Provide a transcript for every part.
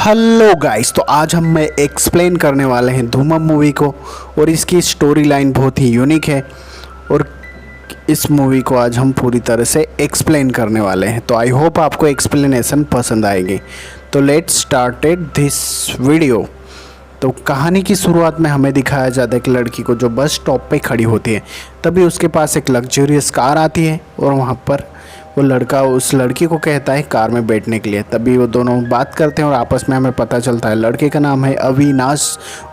Hello guys, तो आज हम मैं एक्सप्लेन करने वाले हैं धूमम मूवी को। और इसकी स्टोरी लाइन बहुत ही यूनिक है और इस मूवी को आज हम पूरी तरह से एक्सप्लेन करने वाले हैं। तो आई होप आपको एक्सप्लेनेशन पसंद आएगी। तो लेट्स स्टार्टेड दिस वीडियो। तो कहानी की शुरुआत में हमें दिखाया जाता है कि लड़की को जो बस स्टॉप पे खड़ी होती है, तभी उसके पास एक लग्जरियस कार आती है और वहाँ पर वो लड़का उस लड़की को कहता है कार में बैठने के लिए। तभी वो दोनों बात करते हैं और आपस में हमें पता चलता है लड़के का नाम है अविनाश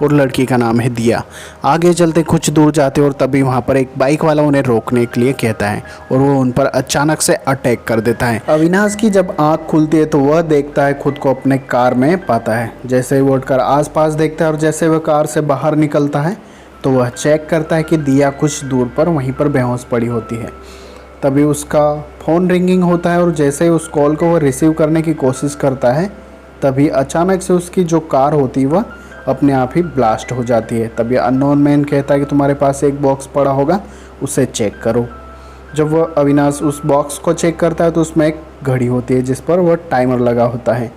और लड़की का नाम है दिया। आगे चलते कुछ दूर जाते और तभी वहाँ पर एक बाइक वाला उन्हें रोकने के लिए कहता है और वो उन पर अचानक से अटैक कर देता है। अविनाश की जब आँख खुलती है तो वह देखता है खुद को अपने कार में पाता है। जैसे ही वो उठकर आस पास देखता है और जैसे वह कार से बाहर निकलता है तो वह चेक करता है कि दिया कुछ दूर पर वहीं पर बेहोश पड़ी होती है। तभी उसका फ़ोन रिंगिंग होता है और जैसे ही उस कॉल को वह रिसीव करने की कोशिश करता है तभी अचानक से उसकी जो कार होती है वह अपने आप ही ब्लास्ट हो जाती है। तभी अननोन मैन कहता है कि तुम्हारे पास एक बॉक्स पड़ा होगा, उसे चेक करो। जब वह अविनाश उस बॉक्स को चेक करता है तो उसमें एक घड़ी होती है जिस पर वह टाइमर लगा होता है।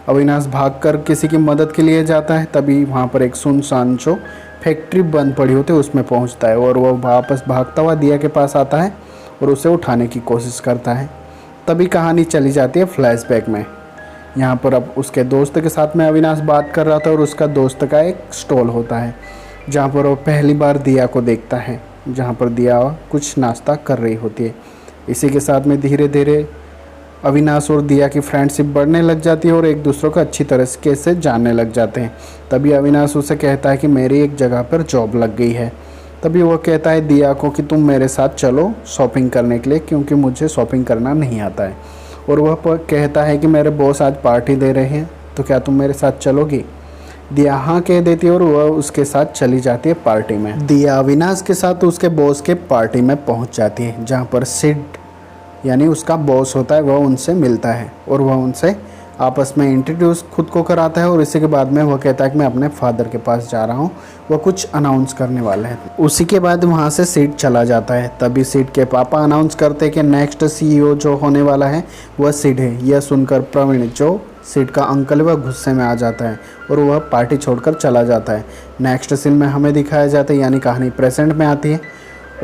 अविनाश भागकर किसी की मदद के लिए जाता है। तभी वहाँ पर एक सुनसान जो फैक्ट्री बंद पड़ी होती है उसमें पहुँचता है और वह वापस भागता हुआ दिया के पास आता है और उसे उठाने की कोशिश करता है। तभी कहानी चली जाती है फ्लैशबैक में। यहाँ पर अब उसके दोस्त के साथ में अविनाश बात कर रहा था और उसका दोस्त का एक स्टॉल होता है जहाँ पर वो पहली बार दिया को देखता है, जहाँ पर दिया कुछ नाश्ता कर रही होती है। इसी के साथ में धीरे धीरे अविनाश और दिया की फ्रेंडशिप बढ़ने लग जाती है और एक दूसरे को अच्छी तरह से जानने लग जाते हैं। तभी अविनाश उसे कहता है कि मेरी एक जगह पर जॉब लग गई है। तभी वो कहता है दिया को कि तुम मेरे साथ चलो शॉपिंग करने के लिए, क्योंकि मुझे शॉपिंग करना नहीं आता है। और वह कहता है कि मेरे बॉस आज पार्टी दे रहे हैं, तो क्या तुम मेरे साथ चलोगी? दिया हाँ कह देती है और वह उसके साथ चली जाती है पार्टी में। दिया अविनाश के साथ उसके बॉस के पार्टी में पहुंच जाती है जहां पर सिड यानी उसका बॉस होता है वह उनसे मिलता है और वह उनसे आपस में इंट्रोड्यूस खुद को कराता है। और इसी के बाद में वह कहता है कि मैं अपने फादर के पास जा रहा हूँ, वह कुछ अनाउंस करने वाला है। उसी के बाद वहाँ से सीट चला जाता है। तभी सीट के पापा अनाउंस करते हैं कि नेक्स्ट सीईओ जो होने वाला है वह सिड है। यह सुनकर प्रवीण जो सिड का अंकल वह गुस्से में आ जाता है और वह पार्टी छोड़कर चला जाता है। नेक्स्ट सीन में हमें दिखाया जाता है यानी कहानी प्रेजेंट में आती है।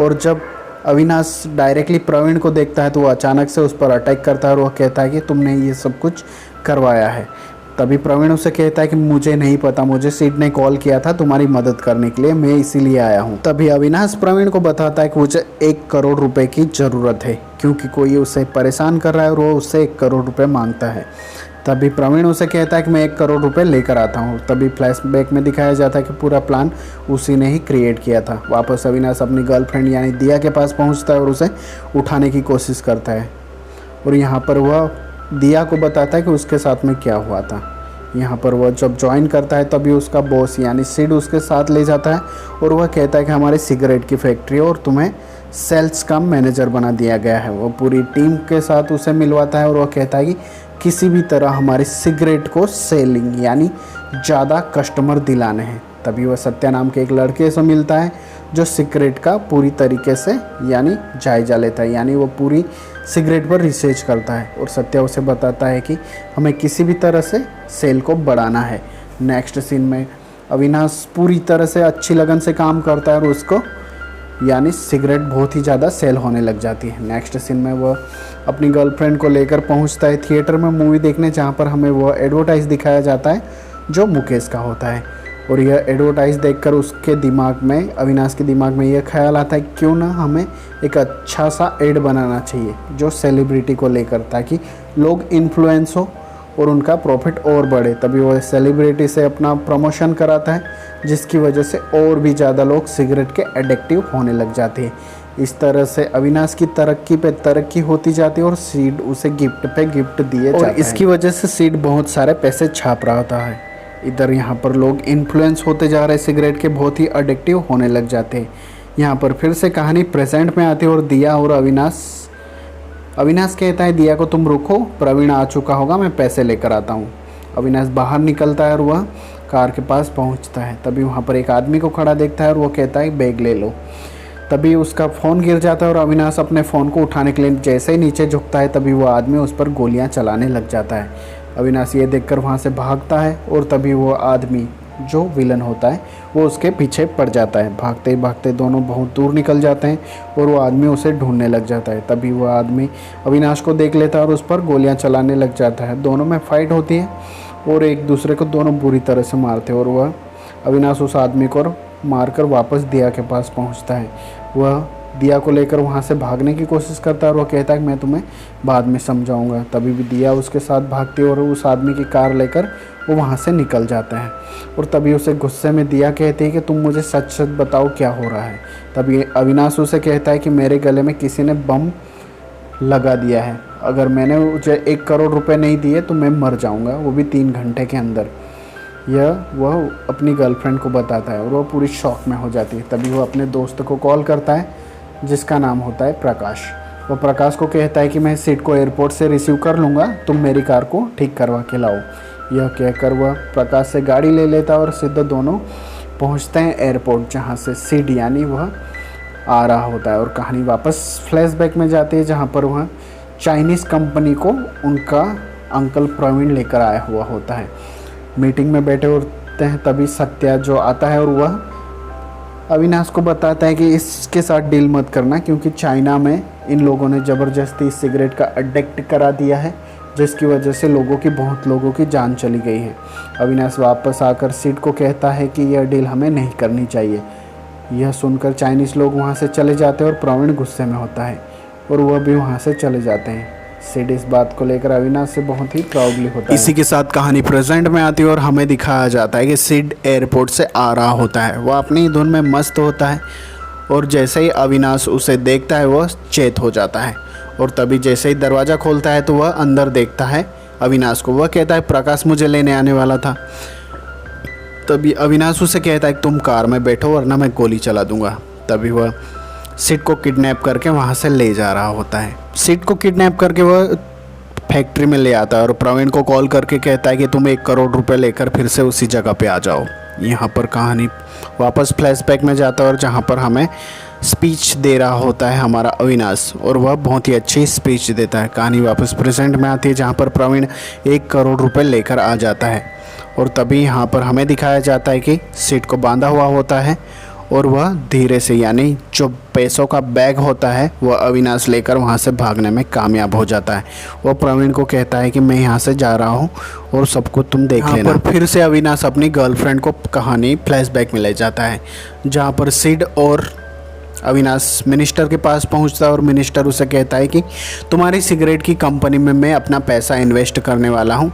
और जब अविनाश डायरेक्टली प्रवीण को देखता है तो वह अचानक से उस पर अटैक करता है और वह कहता है कि तुमने ये सब कुछ करवाया है। तभी प्रवीण उसे कहता है कि मुझे नहीं पता, मुझे सिड ने कॉल किया था तुम्हारी मदद करने के लिए, मैं इसीलिए आया हूँ। तभी अविनाश प्रवीण को बताता है कि मुझे 1 करोड़ रुपए की ज़रूरत है क्योंकि कोई उसे परेशान कर रहा है और वो उससे 1 करोड़ रुपए मांगता है। तभी प्रवीण उसे कहता है कि मैं 1 करोड़ रुपए लेकर आता हूँ। तभी फ्लैशबैक में दिखाया जाता है कि पूरा प्लान उसी ने ही क्रिएट किया था। वापस अविनाश अपनी गर्लफ्रेंड यानी दिया के पास पहुँचता है और उसे उठाने की कोशिश करता है और यहाँ पर वह दिया को बताता है कि उसके साथ में क्या हुआ था। यहाँ पर वह जब ज्वाइन करता है तभी उसका बॉस यानी सिड उसके साथ ले जाता है और वह कहता है कि हमारी सिगरेट की फैक्ट्री और तुम्हें सेल्स का मैनेजर बना दिया गया है। वो पूरी टीम के साथ उसे मिलवाता है और वह कहता है कि किसी भी तरह हमारी सिगरेट को सेलिंग यानी ज़्यादा कस्टमर दिलाने हैं। तभी वह सत्या नाम के एक लड़के से मिलता है जो सिगरेट का पूरी तरीके से यानी जायज़ा लेता है, यानी वो पूरी सिगरेट पर रिसर्च करता है और सत्या उसे बताता है कि हमें किसी भी तरह से सेल को बढ़ाना है। नेक्स्ट सीन में अविनाश पूरी तरह से अच्छी लगन से काम करता है और उसको यानी सिगरेट बहुत ही ज़्यादा सेल होने लग जाती है। नेक्स्ट सीन में वह अपनी गर्लफ्रेंड को लेकर पहुंचता है थिएटर में मूवी देखने, जहां पर हमें वह एडवर्टाइज़ दिखाया जाता है जो मुकेश का होता है। और यह एडवर्टाइज़ देखकर उसके दिमाग में अविनाश के दिमाग में यह ख्याल आता है क्यों ना हमें एक अच्छा सा एड बनाना चाहिए जो सेलिब्रिटी को लेकर, ताकि लोग इन्फ्लुएंस हो और उनका प्रॉफिट और बढ़े। तभी वह सेलिब्रिटी से अपना प्रमोशन कराता है जिसकी वजह से और भी ज़्यादा लोग सिगरेट के एडिक्टिव होने लग जाते हैं। इस तरह से अविनाश की तरक्की पे तरक्की होती जाती है और सीड उसे गिफ्ट पे गिफ्ट दिए जाते हैं। इसकी वजह से सीड बहुत सारे पैसे छाप रहा होता है। इधर यहाँ पर लोग इन्फ्लुएंस होते जा रहे सिगरेट के, बहुत ही एडिक्टिव होने लग जाते हैं। यहाँ पर फिर से कहानी प्रेजेंट में आती है और दिया और अविनाश कहता है दिया को तुम रुको, प्रवीण आ चुका होगा, मैं पैसे लेकर आता हूँ। अविनाश बाहर निकलता है और वह कार के पास पहुँचता है। तभी वहाँ पर एक आदमी को खड़ा देखता है और वो कहता है बैग ले लो। तभी उसका फ़ोन गिर जाता है और अविनाश अपने फ़ोन को उठाने के लिए जैसे ही नीचे झुकता है तभी वो आदमी उस पर गोलियां चलाने लग जाता है। अविनाश ये देखकर वहाँ से भागता है और तभी वो आदमी जो विलन होता है वो उसके पीछे पड़ जाता है। भागते ही भागते दोनों बहुत दूर निकल जाते हैं और वो आदमी उसे ढूंढने लग जाता है। तभी वो आदमी अविनाश को देख लेता है और उस पर गोलियां चलाने लग जाता है। दोनों में फाइट होती है और एक दूसरे को दोनों बुरी तरह से मारते हैं और वह अविनाश उस आदमी को मारकर वापस दिया के पास पहुंचता है। वह दिया को लेकर वहां से भागने की कोशिश करता है और वह कहता है कि मैं तुम्हें बाद में समझाऊंगा। तभी भी दिया उसके साथ भागती है और उस आदमी की कार लेकर वो वहाँ से निकल जाता है। और तभी उसे गुस्से में दिया कहती है कि तुम मुझे सच सच बताओ क्या हो रहा है। तभी अविनाश उसे कहता है कि मेरे गले में किसी ने बम लगा दिया है, अगर मैंने मुझे 1 करोड़ रुपए नहीं दिए तो मैं मर जाऊंगा, वो भी 3 घंटे के अंदर। यह वह अपनी गर्लफ्रेंड को बताता है और वह पूरी शॉक में हो जाती है। तभी वह अपने दोस्त को कॉल करता है जिसका नाम होता है प्रकाश। वो प्रकाश को कहता है कि मैं सिड को एयरपोर्ट से रिसीव कर लूँगा, तुम मेरी कार को ठीक करवा के लाओ। यह कहकर वह प्रकाश से गाड़ी ले लेता है और सीधे दोनों पहुंचते हैं एयरपोर्ट, जहां से सिड यानी वह आ रहा होता है। और कहानी वापस फ्लैशबैक में जाती है जहां पर वह चाइनीज़ कंपनी को उनका अंकल प्रवीण लेकर आया हुआ होता है। मीटिंग में बैठे होते हैं तभी सत्या जो आता है और वह अविनाश को बताता है कि इसके साथ डील मत करना, क्योंकि चाइना में इन लोगों ने ज़बरदस्ती सिगरेट का अडिक्ट करा दिया है, जिसकी वजह से बहुत लोगों की जान चली गई है। अविनाश वापस आकर सिड को कहता है कि यह डील हमें नहीं करनी चाहिए। यह सुनकर चाइनीज़ लोग वहाँ से चले जाते हैं और प्रवीण गुस्से में होता है और वह भी वहाँ से चले जाते हैं। सिड इस बात को लेकर अविनाश से बहुत ही प्राउडली होता है। इसी के साथ कहानी प्रेजेंट में आती है और हमें दिखाया जाता है कि सिड एयरपोर्ट से आ रहा होता है। वह अपनी धुन में मस्त होता है और जैसे ही अविनाश उसे देखता है वह चेत हो जाता है। और तभी जैसे ही दरवाज़ा खोलता है तो वह अंदर देखता है अविनाश को। वह कहता है प्रकाश मुझे लेने आने वाला था। तभी अविनाश उसे कहता है तुम कार में बैठो वरना मैं गोली चला दूंगा। तभी वह सिड को किडनैप करके वहाँ से ले जा रहा होता है। सिड को किडनैप करके वह फैक्ट्री में ले आता है और प्रवीण को कॉल करके कहता है कि तुम 1 करोड़ रुपए लेकर फिर से उसी जगह पे आ जाओ। यहाँ पर कहानी वापस फ्लैशबैक में जाता है और जहाँ पर हमें स्पीच दे रहा होता है हमारा अविनाश और वह बहुत ही अच्छी स्पीच देता है। कहानी वापस प्रेजेंट में आती है जहाँ पर प्रवीण 1 करोड़ रुपए लेकर आ जाता है और तभी यहाँ पर हमें दिखाया जाता है कि सिड को बांधा हुआ होता है और वह धीरे से यानी जो पैसों का बैग होता है वह अविनाश लेकर वहाँ से भागने में कामयाब हो जाता है। वह प्रवीण को कहता है कि मैं यहाँ से जा रहा हूँ और सबको तुम देख लेना। पर फिर से अविनाश अपनी गर्लफ्रेंड को कहानी फ्लैशबैक में ले जाता है जहाँ पर सिड और अविनाश मिनिस्टर के पास पहुंचता है और मिनिस्टर उसे कहता है कि तुम्हारी सिगरेट की कंपनी में मैं अपना पैसा इन्वेस्ट करने वाला हूं,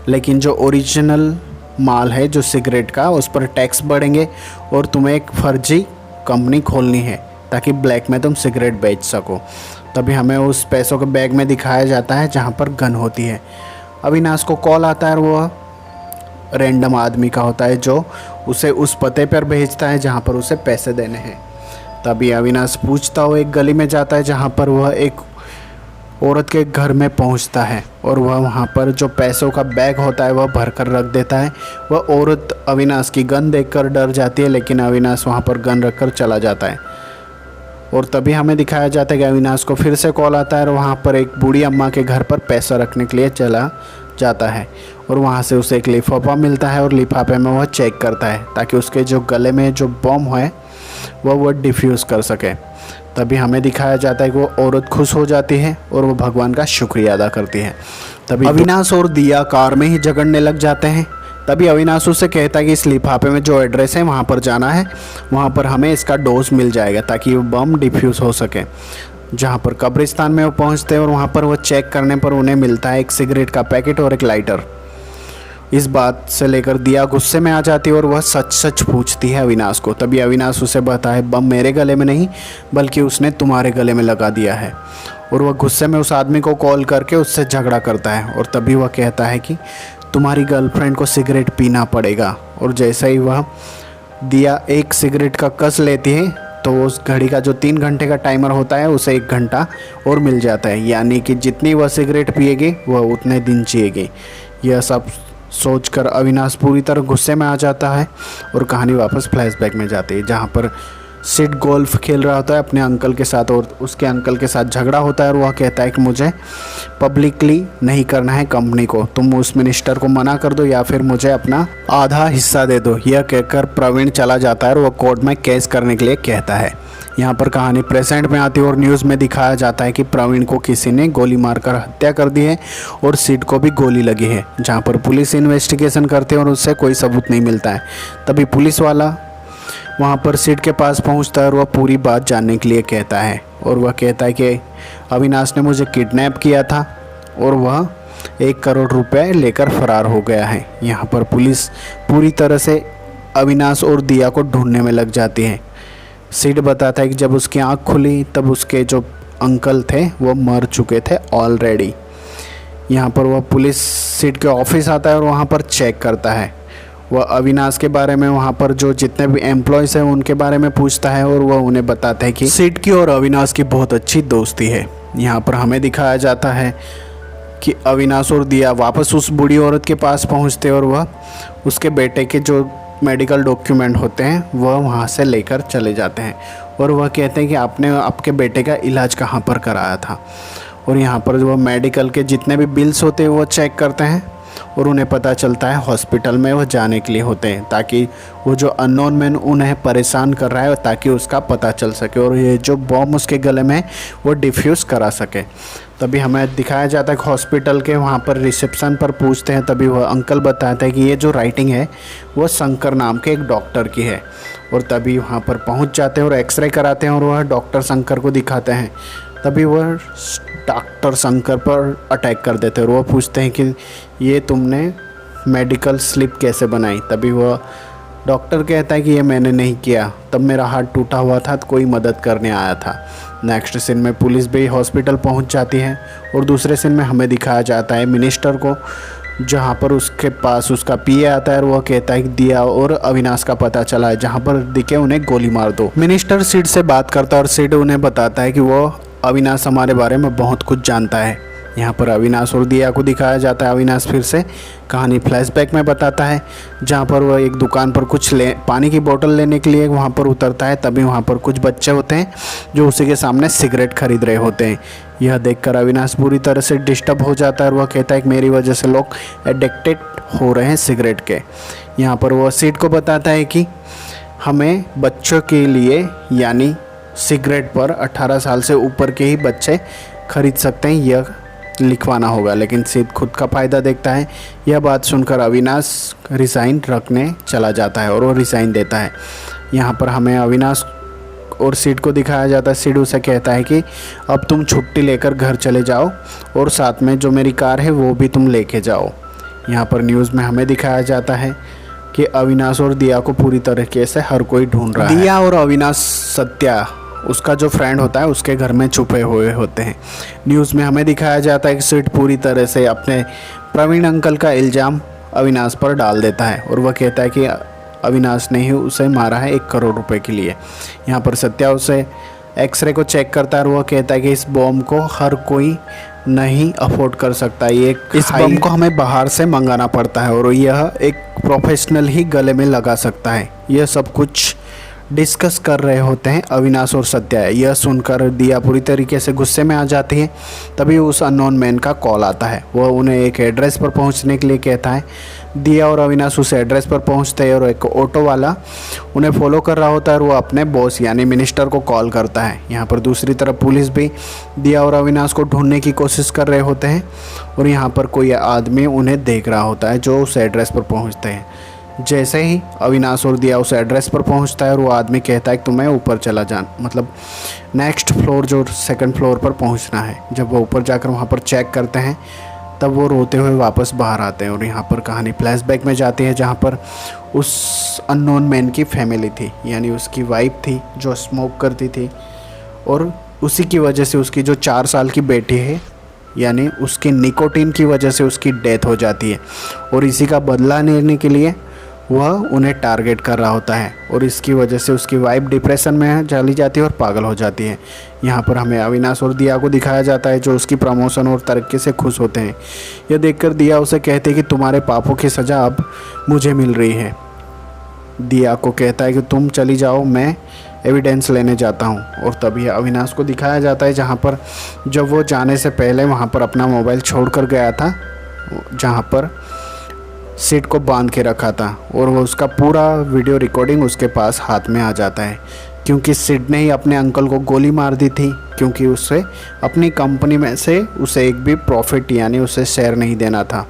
लेकिन जो ओरिजिनल माल है जो सिगरेट का उस पर टैक्स बढ़ेंगे और तुम्हें एक फर्जी कंपनी खोलनी है ताकि ब्लैक में तुम सिगरेट बेच सको। तभी हमें उस पैसों के बैग में दिखाया जाता है जहाँ पर गन होती है। अविनाश को कॉल आता है और वह रैंडम आदमी का होता है जो उसे उस पते पर भेजता है जहाँ पर उसे पैसे देने हैं। तभी अविनाश पूछता हुआ एक गली में जाता है जहाँ पर वह एक औरत के घर में पहुँचता है और वह वहाँ पर जो पैसों का बैग होता है वह भर कर रख देता है। वह औरत अविनाश की गन देखकर डर जाती है, लेकिन अविनाश वहाँ पर गन रख कर चला जाता है। और तभी हमें दिखाया जाता है कि अविनाश को फिर से कॉल आता है और वहाँ पर एक बूढ़ी अम्मा के घर पर पैसा रखने के लिए चला जाता है और वहाँ से उसे एक लिफाफा मिलता है और लिफाफे में वह चेक करता है ताकि उसके जो गले में जो बम है वह डिफ्यूज़ कर सके। तभी हमें दिखाया जाता है कि वो औरत खुश हो जाती है और वो भगवान का शुक्रिया अदा करती है। तभी अविनाश और दिया कार में ही झगड़ने लग जाते हैं। तभी अविनाश उससे कहता है कि इस लिफाफे में जो एड्रेस है वहाँ पर जाना है, वहाँ पर हमें इसका डोज मिल जाएगा ताकि वो बम डिफ्यूज़ हो सके। जहाँ पर कब्रिस्तान में वो पहुँचते हैं और वहाँ पर वो चेक करने पर उन्हें मिलता है एक सिगरेट का पैकेट और एक लाइटर। इस बात से लेकर दिया गुस्से में आ जाती है और वह सच सच पूछती है अविनाश को। तभी अविनाश उसे बताए बम मेरे गले में नहीं बल्कि उसने तुम्हारे गले में लगा दिया है। और वह गुस्से में उस आदमी को कॉल करके उससे झगड़ा करता है और तभी वह कहता है कि तुम्हारी गर्लफ्रेंड को सिगरेट पीना पड़ेगा। और जैसे ही वह दिया एक सिगरेट का कस लेती है तो उस घड़ी का जो 3 घंटे का टाइमर होता है उसे 1 घंटा और मिल जाता है, यानी कि जितनी वह सिगरेट पिएगी वह उतने दिन जिएगी। यह सब सोचकर अविनाश पूरी तरह गुस्से में आ जाता है और कहानी वापस फ्लैशबैक में जाती है जहाँ पर सिड गोल्फ खेल रहा होता है अपने अंकल के साथ और उसके अंकल के साथ झगड़ा होता है और वह कहता है कि मुझे पब्लिकली नहीं करना है कंपनी को, तुम उस मिनिस्टर को मना कर दो या फिर मुझे अपना आधा हिस्सा दे दो। यह कहकर प्रवीण चला जाता है और वह कोर्ट में केस करने के लिए कहता है। यहाँ पर कहानी प्रेजेंट में आती है और न्यूज़ में दिखाया जाता है कि प्रवीण को किसी ने गोली मारकर हत्या कर दी है और सिड को भी गोली लगी है। जहाँ पर पुलिस इन्वेस्टिगेशन करते हैं और उससे कोई सबूत नहीं मिलता है। तभी पुलिस वाला वहाँ पर सिड के पास पहुँचता है और वह पूरी बात जानने के लिए कहता है और वह कहता है कि अविनाश ने मुझे किडनैप किया था और वह 1 करोड़ रुपए लेकर फरार हो गया है। यहाँ पर पुलिस पूरी तरह से अविनाश और दिया को ढूंढने में लग जाती है। सिड बताता है कि जब उसकी आँख खुली तब उसके जो अंकल थे वो मर चुके थे ऑलरेडी। यहाँ पर वह पुलिस सिड के ऑफिस आता है और वहाँ पर चेक करता है। वह अविनाश के बारे में वहाँ पर जो जितने भी एम्प्लॉयज़ हैं उनके बारे में पूछता है और वह उन्हें बताता है कि सिड की और अविनाश की बहुत अच्छी दोस्ती है। यहाँ पर हमें दिखाया जाता है कि अविनाश और दिया वापस उस बूढ़ी औरत के पास पहुँचते और वह उसके बेटे के जो मेडिकल डॉक्यूमेंट होते हैं वह वहाँ से लेकर चले जाते हैं और वह कहते हैं कि आपने आपके बेटे का इलाज कहाँ पर कराया था। और यहाँ पर जो मेडिकल के जितने भी बिल्स होते हैं वो चेक करते हैं और उन्हें पता चलता है हॉस्पिटल में वह जाने के लिए होते हैं ताकि वो जो अननोन मैन उन्हें परेशान कर रहा है ताकि उसका पता चल सके और ये जो बॉम्ब उसके गले में वो डिफ्यूज़ करा सके। तभी हमें दिखाया जाता है कि हॉस्पिटल के वहाँ पर रिसेप्शन पर पूछते हैं। तभी वह अंकल बताता है कि ये जो राइटिंग है वो शंकर नाम के एक डॉक्टर की है। और तभी वहाँ पर पहुँच जाते हैं और एक्सरे कराते हैं और वह डॉक्टर शंकर को दिखाते हैं। तभी वह डॉक्टर शंकर पर अटैक कर देते हैं और वह पूछते हैं कि ये तुमने मेडिकल स्लिप कैसे बनाई। तभी वह डॉक्टर कहता है कि ये मैंने नहीं किया, तब मेरा हाथ टूटा हुआ था तो कोई मदद करने आया था। नेक्स्ट सीन में पुलिस भी हॉस्पिटल पहुंच जाती है और दूसरे सीन में हमें दिखाया जाता है मिनिस्टर को, जहां पर उसके पास उसका पीए आता है और वह कहता है कि दिया और अविनाश का पता चला है, जहां पर दिखे उन्हें गोली मार दो। मिनिस्टर सिड से बात करता है और सिड उन्हें बताता है कि वो अविनाश हमारे बारे में बहुत कुछ जानता है। यहाँ पर अविनाश और दिया को दिखाया जाता है। अविनाश फिर से कहानी फ्लैशबैक में बताता है जहाँ पर वह एक दुकान पर कुछ पानी की बोतल लेने के लिए वहाँ पर उतरता है। तभी वहाँ पर कुछ बच्चे होते हैं जो उसी के सामने सिगरेट खरीद रहे होते हैं। यह देखकर अविनाश बुरी तरह से डिस्टर्ब हो जाता है और वह कहता है कि मेरी वजह से लोग एडिक्टेड हो रहे हैं सिगरेट के। यहाँ पर वह सिड को बताता है कि हमें बच्चों के लिए यानी सिगरेट पर 18 साल से ऊपर के ही बच्चे खरीद सकते हैं, यह लिखवाना होगा। लेकिन सिड खुद का फ़ायदा देखता है। यह बात सुनकर अविनाश रिज़ाइन रखने चला जाता है और वो रिज़ाइन देता है। यहाँ पर हमें अविनाश और सिड को दिखाया जाता है। सिड उसे कहता है कि अब तुम छुट्टी लेकर घर चले जाओ और साथ में जो मेरी कार है वो भी तुम लेके जाओ। यहाँ पर न्यूज़ में हमें दिखाया जाता है कि अविनाश और दिया को पूरी तरीके से हर कोई ढूंढ रहा है। दिया और अविनाश सत्या उसका जो फ्रेंड होता है उसके घर में छुपे हुए होते हैं। न्यूज़ में हमें दिखाया जाता है कि सिड पूरी तरह से अपने प्रवीण अंकल का इल्ज़ाम अविनाश पर डाल देता है और वह कहता है कि अविनाश ने ही उसे मारा है 1 करोड़ रुपए के लिए। यहाँ पर सत्या उसे एक्सरे को चेक करता है और वह कहता है कि इस बॉम्ब को हर कोई नहीं अफोर्ड कर सकता, ये इस बम को हमें बाहर से मंगाना पड़ता है और यह एक प्रोफेशनल ही गले में लगा सकता है। यह सब कुछ डिस्कस कर रहे होते हैं अविनाश और सत्या। यह सुनकर दिया पूरी तरीके से गुस्से में आ जाती है। तभी उस अननोन मैन का कॉल आता है। वह उन्हें एक एड्रेस पर पहुंचने के लिए कहता है। दिया और अविनाश उस एड्रेस पर पहुंचते हैं और एक ऑटो वाला उन्हें फॉलो कर रहा होता है और वो अपने बॉस यानी मिनिस्टर को कॉल करता है। यहाँ पर दूसरी तरफ पुलिस भी दिया और अविनाश को ढूंढने की कोशिश कर रहे होते हैं और यहाँ पर कोई आदमी उन्हें देख रहा होता है जो उस एड्रेस पर पहुँचते हैं। जैसे ही अविनाश और दिया उस एड्रेस पर पहुंचता है और वो आदमी कहता है कि तुम्हें ऊपर चला जाना, मतलब नेक्स्ट फ्लोर जो 2nd फ्लोर पर पहुंचना है। जब वो ऊपर जाकर वहां पर चेक करते हैं तब वो रोते हुए वापस बाहर आते हैं और यहाँ पर कहानी फ्लैशबैक में जाती है जहाँ पर उस अननोन मैन की फैमिली थी, यानी उसकी वाइफ थी जो स्मोक करती थी और उसी की वजह से उसकी जो 4 साल की बेटी है यानी उसकी निकोटीन की वजह से उसकी डेथ हो जाती है और इसी का बदला लेने के लिए वह उन्हें टारगेट कर रहा होता है और इसकी वजह से उसकी वाइफ डिप्रेशन में चली जाती है और पागल हो जाती है। यहाँ पर हमें अविनाश और दिया को दिखाया जाता है जो उसकी प्रमोशन और तरक्की से खुश होते हैं। यह देखकर दिया उसे कहते हैं कि तुम्हारे पापों की सज़ा अब मुझे मिल रही है। दिया को कहता है कि तुम चली जाओ, मैं एविडेंस लेने जाता हूँ। और तभी अविनाश को दिखाया जाता है जहाँ पर जब वो जाने से पहले वहाँ पर अपना मोबाइल छोड़ कर गया था, जहाँ पर सिड को बांध के रखा था, और वो उसका पूरा वीडियो रिकॉर्डिंग उसके पास हाथ में आ जाता है, क्योंकि सिड ने ही अपने अंकल को गोली मार दी थी, क्योंकि उससे अपनी कंपनी में से उसे एक भी प्रॉफिट यानी उसे शेयर नहीं देना था।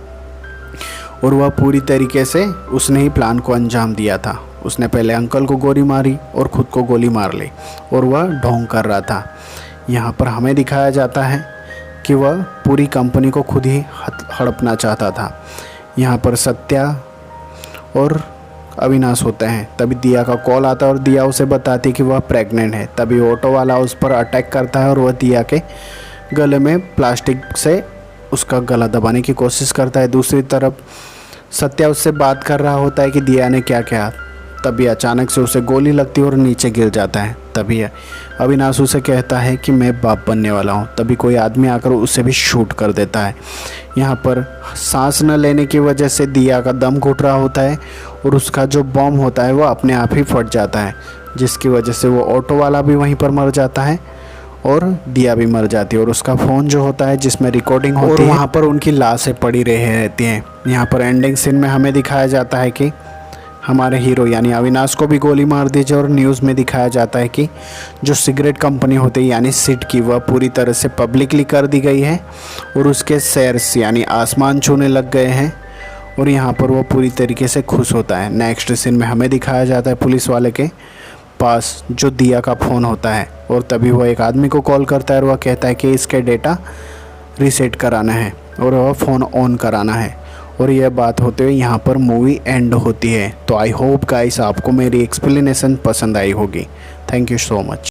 और वह पूरी तरीके से उसने ही प्लान को अंजाम दिया था। उसने पहले अंकल को गोली मारी और ख़ुद को गोली मार ली, और वह ढोंग कर रहा था। यहाँ पर हमें दिखाया जाता है कि वह पूरी कंपनी को खुद ही हड़पना चाहता था। यहाँ पर सत्या और अविनाश होते हैं। तभी दिया का कॉल आता है और दिया उसे बताती कि वह प्रेग्नेंट है। तभी ऑटो वाला उस पर अटैक करता है और वह दिया के गले में प्लास्टिक से उसका गला दबाने की कोशिश करता है। दूसरी तरफ सत्या उससे बात कर रहा होता है कि दिया ने क्या किया। तभी अचानक से उसे गोली लगती है और नीचे गिर जाता है। तभी अविनाश उसे कहता है कि मैं बाप बनने वाला हूँ। तभी कोई आदमी आकर उसे भी शूट कर देता है। यहाँ पर सांस न लेने की वजह से दिया का दम घुट रहा होता है और उसका जो बॉम्ब होता है वो अपने आप ही फट जाता है, जिसकी वजह से वो ऑटो वाला भी वहीं पर मर जाता है और दिया भी मर जाती है। और उसका फ़ोन जो होता है जिसमें रिकॉर्डिंग होती है, वहाँ पर उनकी लाशें पड़ी रहती हैं। यहाँ पर एंडिंग सीन में हमें दिखाया जाता है कि हमारे हीरो यानी अविनाश को भी गोली मार दी जाए, और न्यूज़ में दिखाया जाता है कि जो सिगरेट कंपनी होती है यानी सिड की, वह पूरी तरह से पब्लिकली कर दी गई है और उसके शेयर्स यानी आसमान छूने लग गए हैं। और यहाँ पर वो पूरी तरीके से खुश होता है। नेक्स्ट सीन में हमें दिखाया जाता है पुलिस वाले के पास जो दिया का फ़ोन होता है, और तभी वो एक आदमी को कॉल करता है और वह कहता है कि इसके डेटा रीसेट कराना है और वह फ़ोन ऑन कराना है। और यह बात होते हुए यहाँ पर मूवी एंड होती है। तो आई होप गाइस आपको मेरी एक्सप्लेनेशन पसंद आई होगी। Thank you so much.